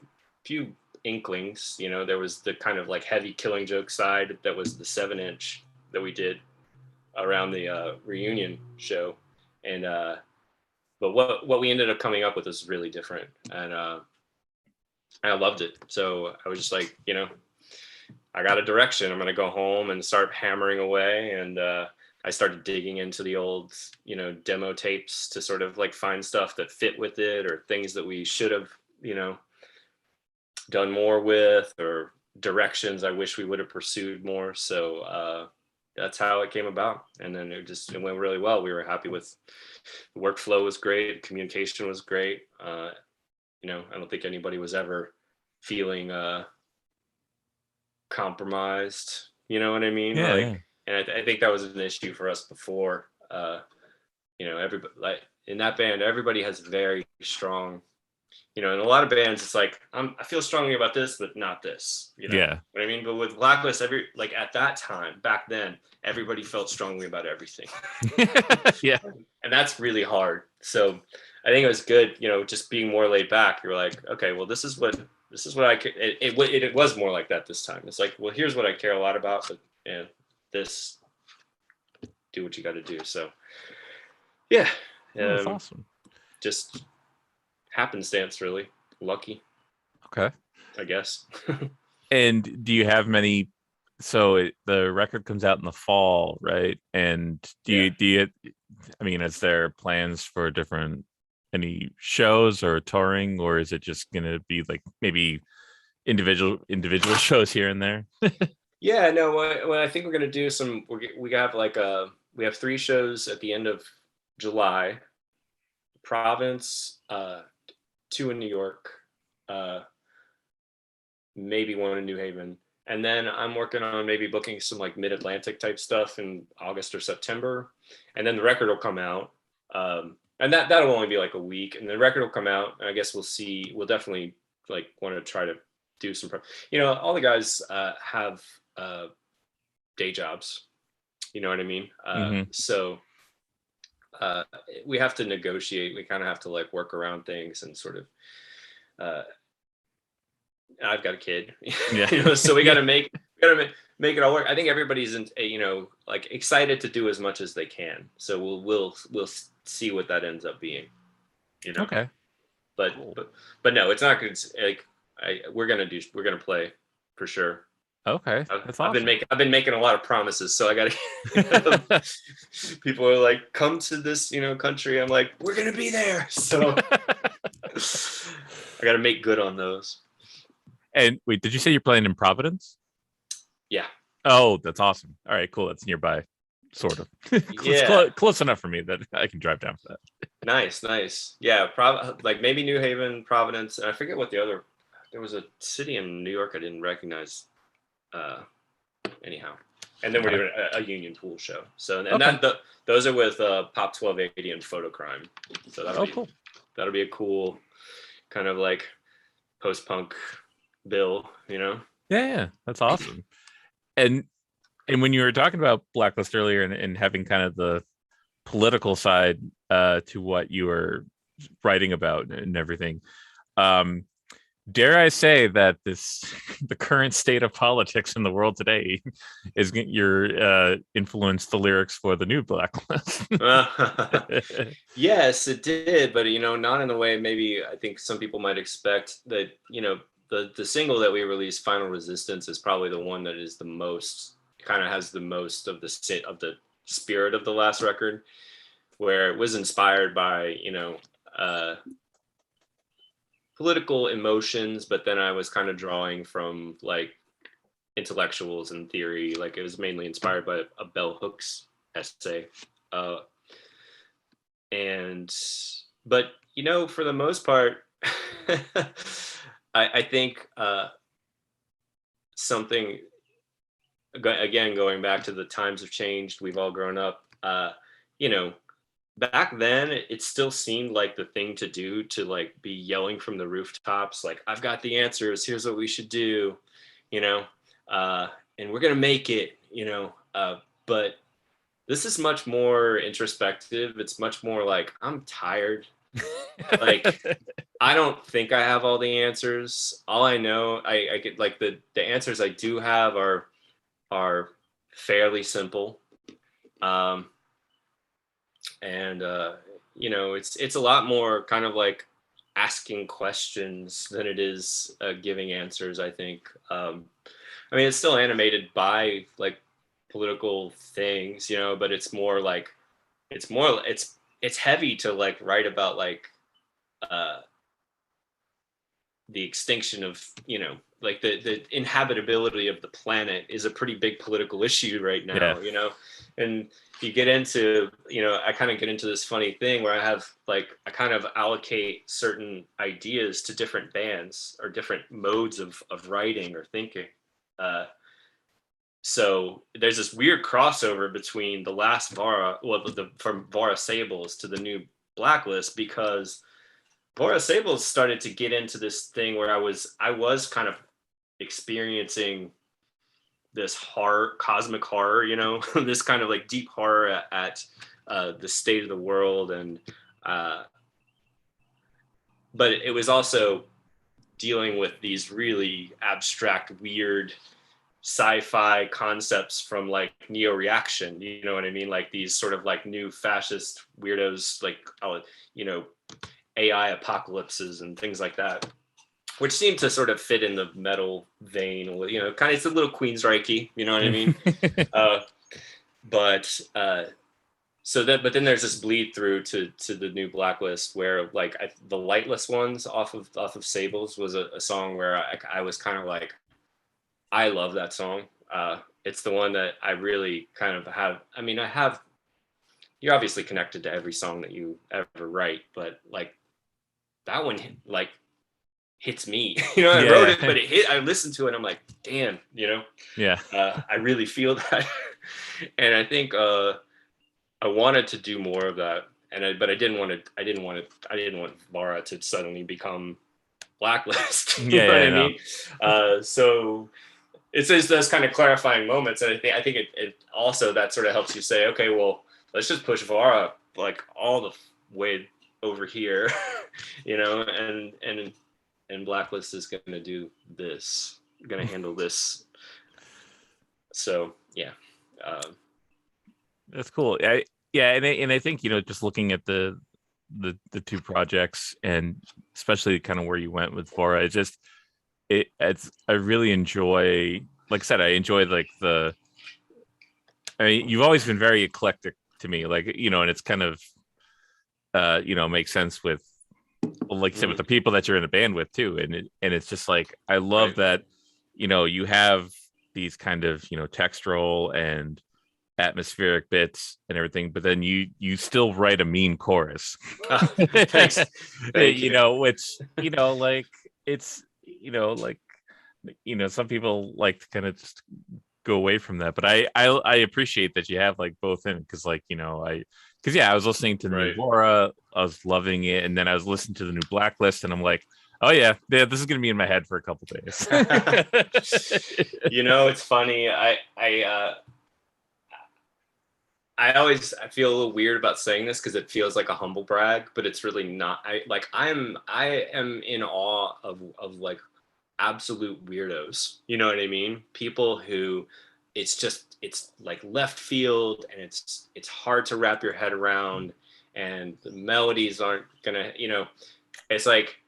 C: inklings. There was the kind of like heavy Killing Joke side that was the 7-inch that we did around the reunion show, and but what we ended up coming up with was really different, and I loved it. So I was just like, I got a direction. I'm gonna go home and start hammering away, and I started digging into the old, demo tapes to sort of like find stuff that fit with it, or things that we should have, done more with, or directions I wish we would have pursued more. So that's how it came about. And then it went really well. We were happy with the workflow was great. Communication was great. I don't think anybody was ever feeling compromised. You know what I mean?
D: Yeah,
C: like,
D: yeah.
C: And I think that was an issue for us before. Everybody, like in that band, everybody has very strong in a lot of bands, it's like I feel strongly about this, but not this.
D: Yeah.
C: What I mean. But with Blacklist, at that time back then, everybody felt strongly about everything,
D: Yeah.
C: and that's really hard. So I think it was good, just being more laid back. You're like, okay, well, this is what I care. It was more like that this time. It's like, well, here's what I care a lot about, but this, do what you got to do. So yeah,
D: That's awesome.
C: just happenstance, really. Lucky,
D: Okay.
C: I guess.
D: And do you have many? So the record comes out in the fall, right? And do you? I mean, is there plans for any shows or touring, or is it just gonna be like maybe individual shows here and there?
C: Yeah, no. What I think we're gonna do we have 3 shows at the end of July. Province, 2 in New York, maybe 1 in New Haven, and then I'm working on maybe booking some like Mid-Atlantic type stuff in August or September, and then the record will come out, and that'll only be like a week, and the record will come out, and I guess we'll see. We'll definitely like want to try to do some, all the guys have day jobs, you know what I mean? So we have to negotiate. We kind of have to like work around things and sort of. I've got a kid,
D: Yeah.
C: So we got to make it all work. I think everybody's like excited to do as much as they can. So we'll see what that ends up being.
D: Okay.
C: But
D: Cool.
C: but no, it's not good. Like we're gonna play for sure.
D: Okay. That's awesome.
C: I've been making a lot of promises, so I gotta. People are like, "Come to this, country." I'm like, "We're gonna be there." So I gotta make good on those.
D: And wait, did you say you're playing in Providence?
C: Yeah.
D: Oh, that's awesome. All right, cool. That's nearby, sort of.
C: Yeah.
D: Close enough for me that I can drive down for that.
C: Nice. Yeah, like maybe New Haven, Providence, and I forget what there was a city in New York I didn't recognize. Anyhow, and then we're doing a Union Pool show. So those are with Pop 1280 and Photocrime. So
D: Cool.
C: That'll be a cool kind of like post-punk bill,
D: Yeah, that's awesome. And when you were talking about Blacklist earlier and having kind of the political side to what you were writing about and everything, dare I say that the current state of politics in the world today is your influenced the lyrics for the new Blacklist?
C: Yes, it did, but not in the way maybe I think some people might expect. That the single that we released, Final Resistance, is probably the one that is the most kind of has the most of the spirit of the last record, where it was inspired by political emotions, but then I was kind of drawing from like intellectuals and theory. Like it was mainly inspired by a bell hooks essay, but for the most part, I think something. Again, going back to the times have changed. We've all grown up. Back then it still seemed like the thing to do to like be yelling from the rooftops, like, I've got the answers, here's what we should do, and we're gonna make it, but this is much more introspective. It's much more like, I'm tired. Like, I don't think I have all the answers. All I know, I get like the answers I do have are fairly simple. It's a lot more kind of like asking questions than it is giving answers, I think. It's still animated by like political things, but it's more like it's heavy to like write about like the extinction of like the inhabitability of the planet is a pretty big political issue right now. And you get into I kind of get into this funny thing where I kind of allocate certain ideas to different bands or different modes of writing or thinking. So there's this weird crossover between the last Vaura, from Vaura Sables to the new Blacklist, because Bora Sables started to get into this thing where I was kind of experiencing this horror, cosmic horror, you know, this kind of like deep horror at the state of the world, and but it was also dealing with these really abstract, weird sci-fi concepts from like neo-reaction, you know what I mean, like these sort of like new fascist weirdos, like you know, AI apocalypses and things like that, which seemed to sort of fit in the metal vein, you know, kind of, it's a little Queensryche, you know what I mean. But but then there's this bleed through to the new Blacklist, where like the Lightless Ones off of Sables was a song where I was kind of like, I love that song. It's the one that I really kind of have. I mean, you're obviously connected to every song that you ever write, but like that one, like hits me. You know, I wrote it, but it hit. I listened to it, and I'm like, damn, you know.
D: Yeah.
C: I really feel that, and I think I wanted to do more of that, but I didn't want Vaura to suddenly become Blacklist. You know what I mean? So it's just those kind of clarifying moments, and I think it also, that sort of helps you say, okay, well, let's just push Vaura like all the way over here, you know, and Blacklist is going to do this, going to handle this. So yeah,
D: that's cool. And I think, you know, just looking at the two projects, and especially kind of where you went with Vaura, I really enjoy, like I said, I enjoy like I mean, you've always been very eclectic to me, like, you know, and it's kind of you know, makes sense with, like you said, with the people that you're in a band with too, and it's just like, I love that, you know, you have these kind of, you know, textural and atmospheric bits and everything, but then you still write a mean chorus.
C: Thanks. Thank
D: you know, which, you know, like, it's, you know, like, you know, some people like to kind of just go away from that, but I appreciate that you have like both in, because like, you know, I was listening to the new Vaura, I was loving it, and then I was listening to the new Blacklist, and I'm like, oh yeah, this is gonna be in my head for a couple days.
C: You know, it's funny. I feel a little weird about saying this because it feels like a humble brag, but it's really not. I am in awe of like absolute weirdos. You know what I mean? People who it's like left field, and it's hard to wrap your head around, and the melodies aren't gonna, you know, it's like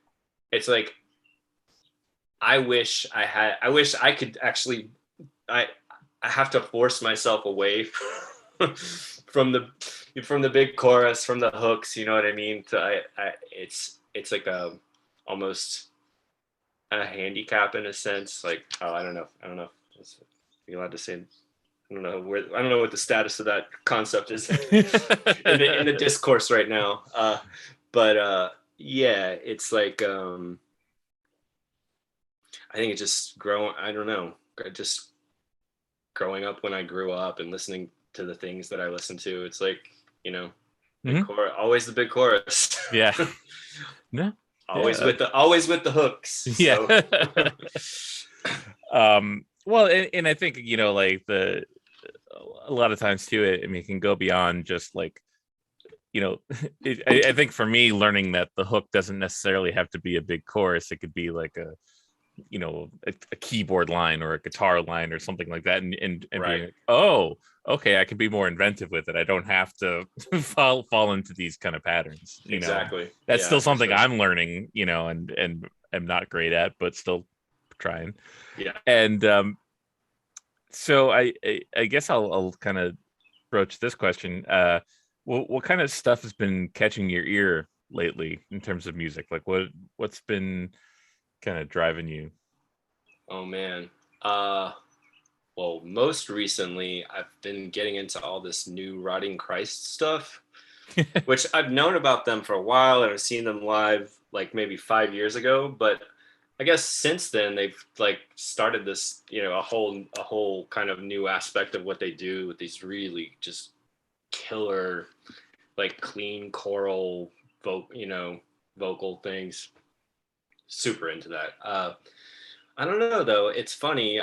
C: I wish I could actually, I have to force myself away from the big chorus, from the hooks, you know what I mean? It's like a almost a handicap in a sense. Like, I don't know. You're allowed to say. I don't know what the status of that concept is in the discourse right now. But yeah, it's like I think it's just growing. I don't know. Just growing up when I grew up and listening to the things that I listened to, it's like, you know, always the big chorus.
D: Yeah. No.
C: Always with the hooks.
D: Yeah. Well, and I think, you know, like a lot of times too, I mean, it can go beyond just like, you know, I think for me, learning that the hook doesn't necessarily have to be a big chorus. It could be like a, you know, a keyboard line or a guitar line or something like that, and being like, oh, okay, I can be more inventive with it. I don't have to fall into these kind of patterns. You
C: exactly.
D: know? That's still something I'm learning, you know, and I'm not great at, but still trying.
C: Yeah.
D: And so I guess I'll kind of broach this question. What kind of stuff has been catching your ear lately in terms of music? Like what's been kind of driving you?
C: Oh man. Well, most recently I've been getting into all this new Rotting Christ stuff, which I've known about them for a while, and I've seen them live like maybe 5 years ago, but I guess since then they've like started this, you know, a whole kind of new aspect of what they do with these really just killer, like clean choral you know, vocal things. Super into that. I don't know though. It's funny.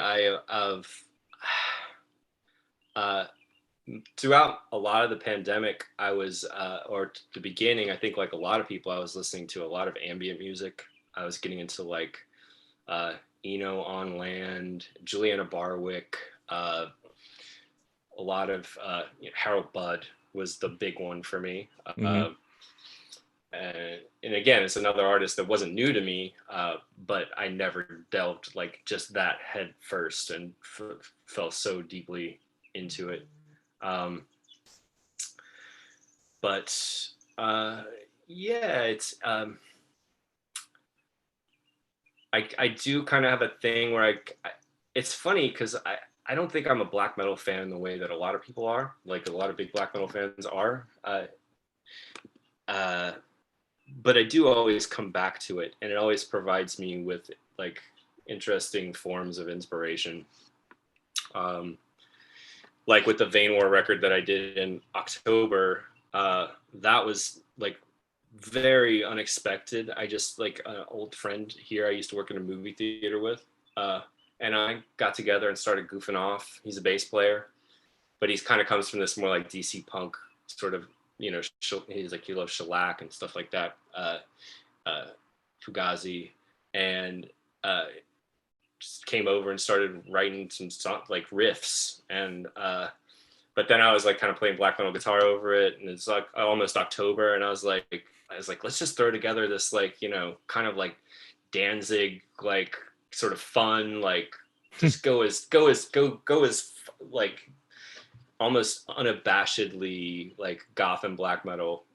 C: Throughout a lot of the pandemic, I was, or the beginning, I think like a lot of people, I was listening to a lot of ambient music. I was getting into like Eno on Land, Juliana Barwick, a lot of Harold Budd was the big one for me.
D: Mhm.
C: And again, it's another artist that wasn't new to me, but I never delved like just that head first and fell so deeply into it. But yeah, it's I do kind of have a thing where it's funny because I don't think I'm a black metal fan in the way that a lot of people are, like a lot of big black metal fans are. But I do always come back to it, and it always provides me with like interesting forms of inspiration. Like with the Vein War record that I did in October, that was like very unexpected. I just like an old friend here I used to work in a movie theater with, and I got together and started goofing off. He's a bass player, but he's kind of comes from this more like DC punk sort of, he's like, he loves shellac and stuff like that, Fugazi, and just came over and started writing some like riffs, and but then I was like kind of playing black metal guitar over it, and it's like almost October, and I was like, let's just throw together this like, kind of like Danzig, like sort of fun, like just go as like almost unabashedly like goth and black metal.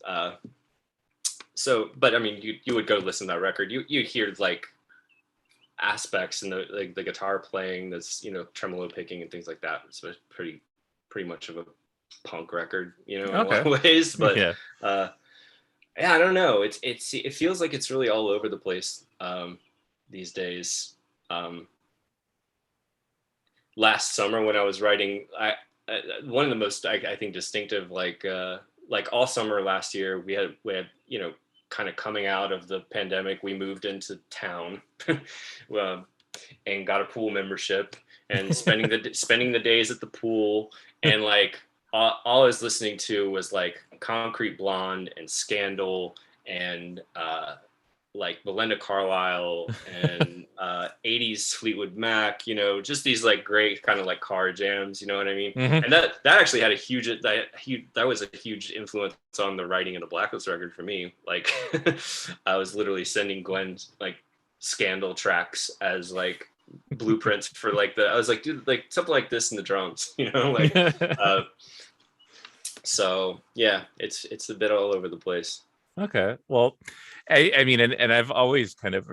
C: So, but I mean, you would go listen to that record, you'd hear like aspects in the guitar playing that's, tremolo picking and things like that. So it's pretty much of a punk record, in a lot of ways. But
D: Yeah.
C: yeah, I don't know. It feels like it's really all over the place these days. Last summer when I was writing, one of the most I think distinctive, like all summer last year, we had kind of coming out of the pandemic, we moved into town and got a pool membership and spending the days at the pool, and like all I was listening to was like Concrete Blonde and Scandal and like Belinda Carlisle and 80s Fleetwood Mac, just these like great kind of like car jams, you know what I mean?
D: Mhm.
C: And that actually had that was a huge influence on the writing of the Blacklist record for me. Like I was literally sending Glenn like Scandal tracks as like blueprints for like I was like, dude, like something like this in the drums, like so yeah, it's a bit all over the place.
D: Okay. Well, I mean, and I've always kind of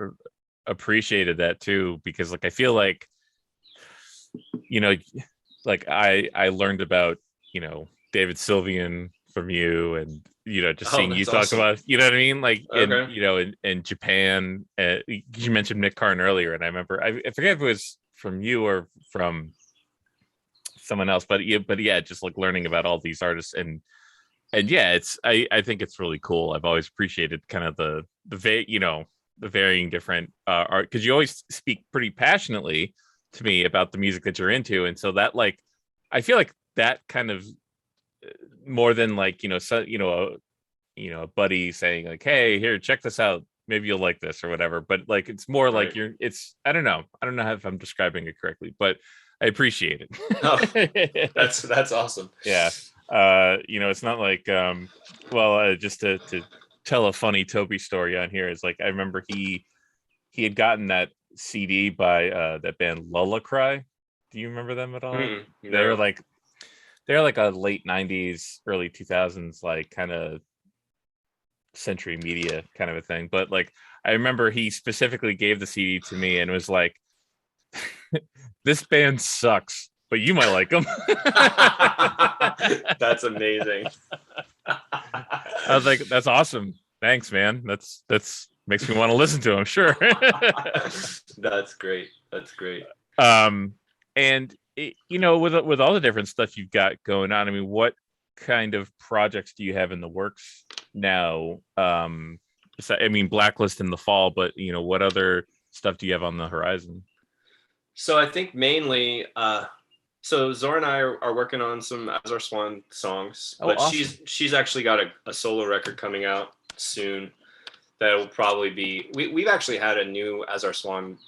D: appreciated that too, because like I feel like, like I learned about, David Sylvian from you, and just seeing you talk
C: awesome.
D: about, you know what I mean, like
C: Okay.
D: in Japan. You mentioned Nick Carn earlier, and I remember I forget if it was from you or from someone else, but yeah, just like learning about all these artists, and yeah, I think it's really cool. I've always appreciated kind of the varying different art, because you always speak pretty passionately to me about the music that you're into, and so that like I feel like that kind of more than like a buddy saying like, hey, here, check this out, maybe you'll like this or whatever, but like it's more like
C: Right.
D: it's I don't know if I'm describing it correctly, but I appreciate
C: Oh,
D: it.
C: that's awesome.
D: Yeah. It's not like just to tell a funny Toby story on here is like I remember he had gotten that CD by that band Lulla Cry. Do you remember them at all? They're
C: No.
D: like a late 90s, early 2000s, like kind of Century Media kind of a thing. But like I remember he specifically gave the CD to me and was like, this band sucks, but you might like them.
C: That's amazing.
D: I was like, that's awesome. Thanks, man. That's makes me want to listen to them. Sure.
C: That's great. That's great.
D: And with all the different stuff you've got going on, I mean, what kind of projects do you have in the works now? I mean, Blacklist in the fall, but what other stuff do you have on the horizon?
C: So I think mainly, so Zora and I are working on some Azar Swan songs,
D: Oh,
C: but
D: awesome.
C: she's actually got a solo record coming out soon that will probably be. We've actually had a new Azar Swan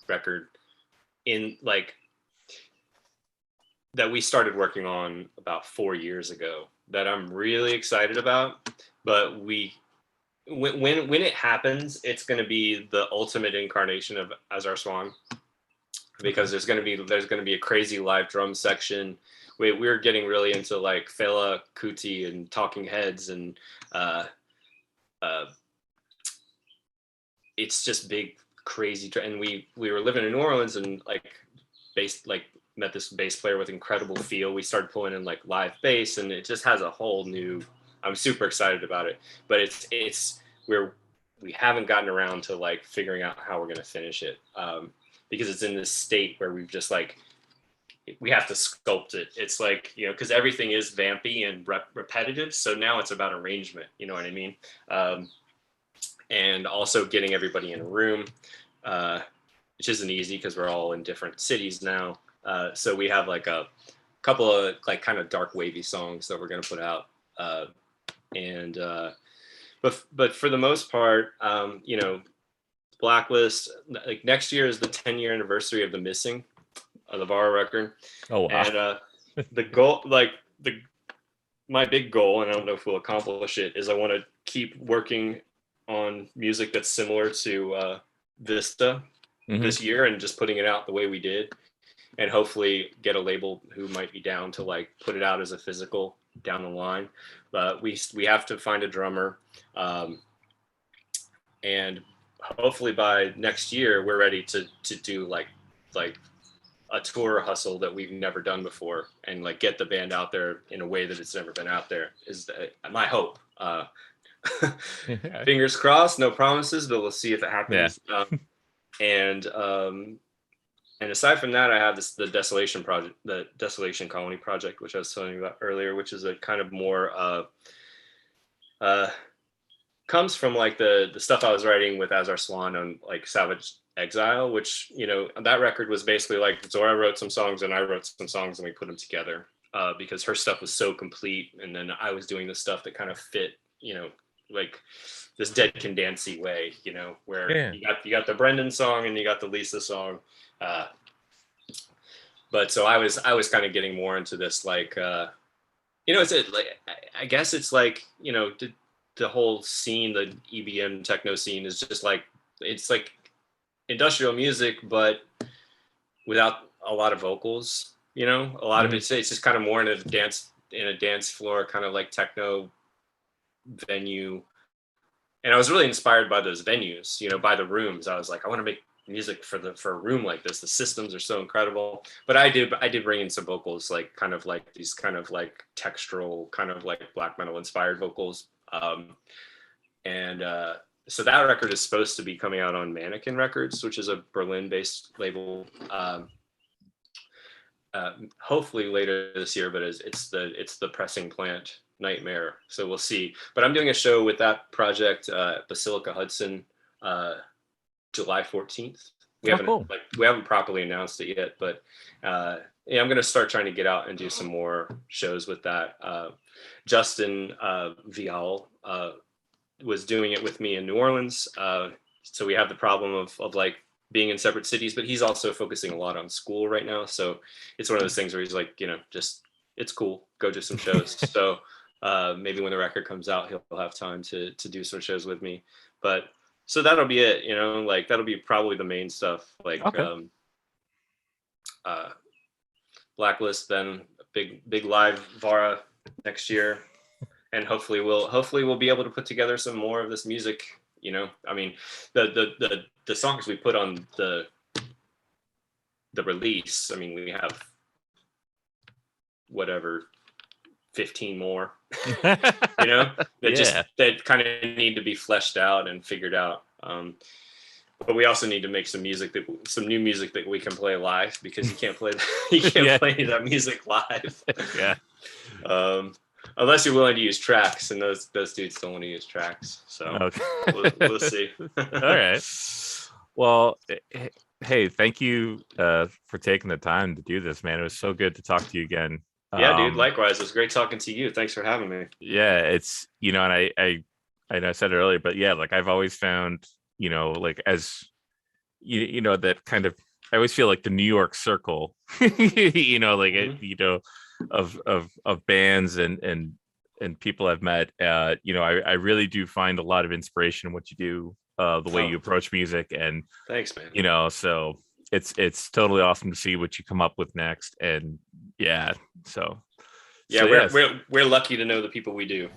C: record in like that we started working on about 4 years ago that I'm really excited about. But when it happens, it's going to be the ultimate incarnation of Azar Swan, because there's going to be a crazy live drum section. We're getting really into like Fela Kuti and Talking Heads, and it's just big, crazy. And we were living in New Orleans, and met this bass player with incredible feel. We started pulling in like live bass, and it just has a whole new. I'm super excited about it, but it's we haven't gotten around to like figuring out how we're going to finish it, because it's in this state where we've just like we have to sculpt it. It's like, because everything is vampy and repetitive, so now it's about arrangement. You know what I mean? And also getting everybody in a room, which isn't easy because we're all in different cities now. So we have like a couple of like kind of dark wavy songs that we're going to put out. But for the most part, Blacklist, like next year is the 10-year anniversary of The Missing, of the Vaura record.
D: Oh, wow.
C: And the goal, my big goal, and I don't know if we'll accomplish it, is I want to keep working on music that's similar to Vista this year, and just putting it out the way we did, and hopefully get a label who might be down to like put it out as a physical down the line. But we have to find a drummer, and hopefully by next year we're ready to do like a tour hustle that we've never done before, and like get the band out there in a way that it's never been out there, is my hope. Fingers crossed, no promises, but we'll see if it happens. And aside from that, I have the Desolation project, the Desolation Colony project, which I was telling you about earlier, which is a kind of more comes from like the stuff I was writing with Azar Swan on like Savage Exile, which, that record was basically like Zora wrote some songs and I wrote some songs, and we put them together because her stuff was so complete, and then I was doing the stuff that kind of fit, like this Dead Can Dancey way, where you got the Brendan song and you got the Lisa song. But so I was kind of getting more into this, like, it's like, I guess it's like, the whole scene, the EBM techno scene is just like, it's like industrial music, but without a lot of vocals, a lot of it's just kind of more in a dance floor, kind of like techno venue. And I was really inspired by those venues, by the rooms. I was like, I want to make music for a room like this. The systems are so incredible. But I did bring in some vocals, like kind of like these kind of like textural, kind of like black metal inspired vocals. So that record is supposed to be coming out on Mannequin Records, which is a Berlin-based label. Hopefully later this year, but it's the pressing plant nightmare. So we'll see. But I'm doing a show with that project, Basilica Hudson, July 14th. We haven't properly announced it yet, but I'm going to start trying to get out and do some more shows with that. Justin Vial was doing it with me in New Orleans. So we have the problem of like being in separate cities, but he's also focusing a lot on school right now. So it's one of those things where he's like, just, it's cool, go do some shows. So maybe when the record comes out, he'll have time to do some shows with me. But so that'll be it, like that'll be probably the main stuff, like Blacklist, then big live Vaura next year. And hopefully we'll be able to put together some more of this music. I mean, the songs we put on the release, I mean, we have whatever 15 more, that kind of need to be fleshed out and figured out. But we also need to make some new music that we can play live, because you can't play play that music live. unless you're willing to use tracks, and those dudes don't want to use tracks. So
D: Okay.
C: we'll see.
D: All right. Well, hey, thank you for taking the time to do this, man. It was so good to talk to you again.
C: Yeah, dude. Likewise, it was great talking to you. Thanks for having me.
D: Yeah, it's and I know I said it earlier, but yeah, like I've always found, like as that kind of, I always feel like the New York circle, of bands and people I've met. I really do find a lot of inspiration in what you do, the way you approach music, and
C: thanks, man.
D: So it's totally awesome to see what you come up with next, and
C: we're lucky to know the people we do.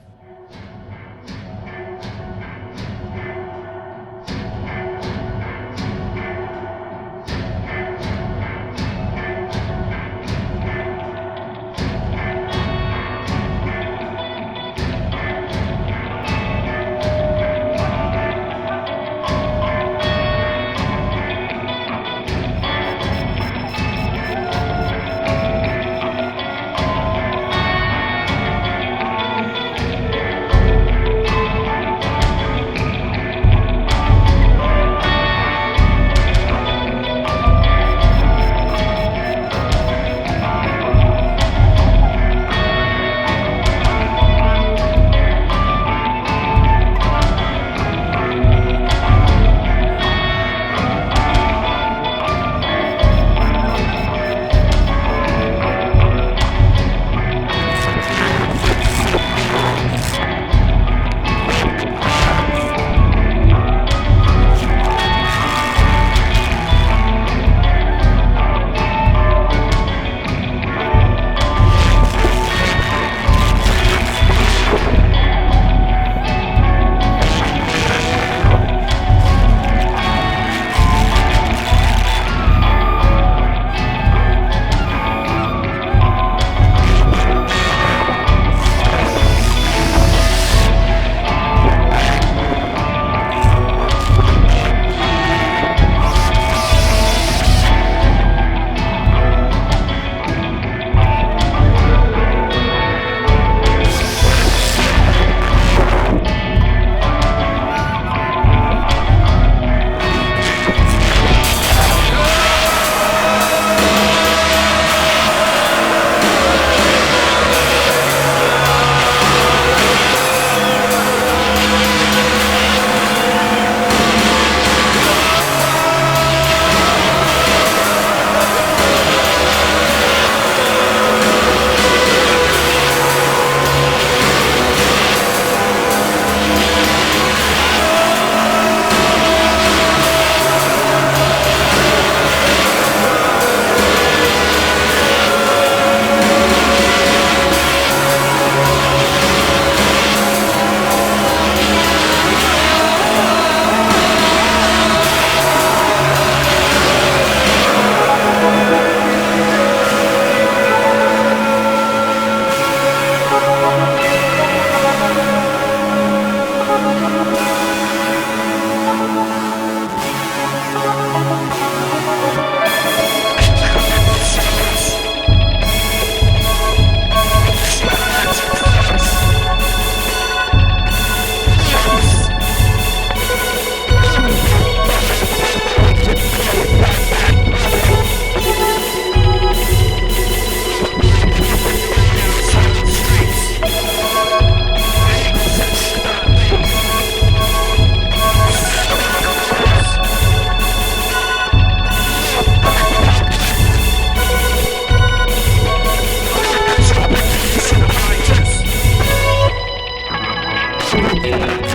B: Yeah.